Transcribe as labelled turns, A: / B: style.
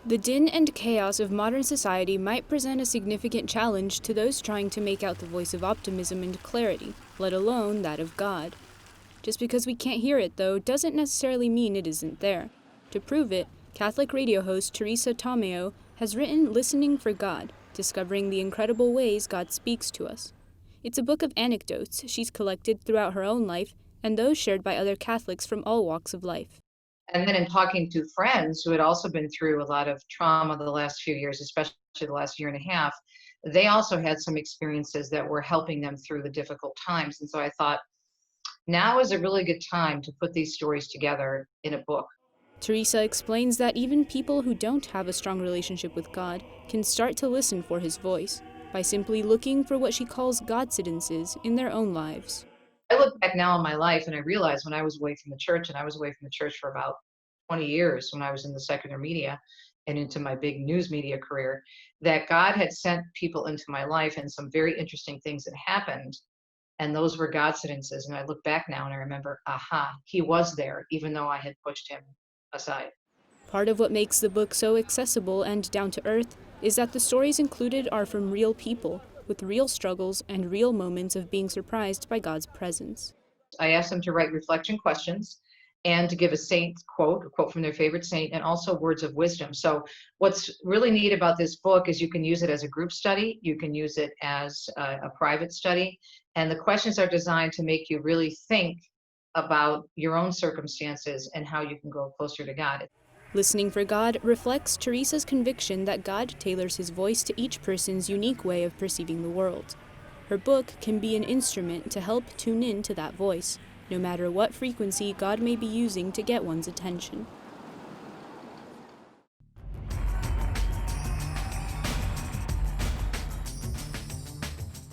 A: The din and chaos of modern society might present a significant challenge to those trying to make out the voice of optimism and clarity, let alone that of God. Just because we can't hear it, though, doesn't necessarily mean it isn't there. To prove it, Catholic radio host Teresa Tomeo has written Listening for God, Discovering the Incredible Ways God Speaks to Us. It's a book of anecdotes she's collected throughout her own life and those shared by other Catholics from all walks of life.
B: And then in talking to friends who had also been through a lot of trauma the last few years, especially the last year and a half, they also had some experiences that were helping them through the difficult times. And so I thought, now is a really good time to put these stories together in a book.
A: Teresa explains that even people who don't have a strong relationship with God can start to listen for his voice by simply looking for what she calls Godsidences in their own lives.
B: I look back now on my life and I realize when I was away from the church, and I was away from the church for about 20 years when I was in the secular media and into my big news media career, that God had sent people into my life and some very interesting things had happened. And those were Godsidences. And I look back now and I remember, aha, he was there, even though I had pushed him aside.
A: Part of what makes the book so accessible and down to earth is that the stories included are from real people, with real struggles and real moments of being surprised by God's presence.
B: I asked them to write reflection questions and to give a quote from their favorite saint, and also words of wisdom. So what's really neat about this book is you can use it as a group study, you can use it as a private study, and the questions are designed to make you really think about your own circumstances and how you can go closer to God.
A: Listening for God reflects Teresa's conviction that God tailors his voice to each person's unique way of perceiving the world. Her book can be an instrument to help tune in to that voice, no matter what frequency God may be using to get one's attention.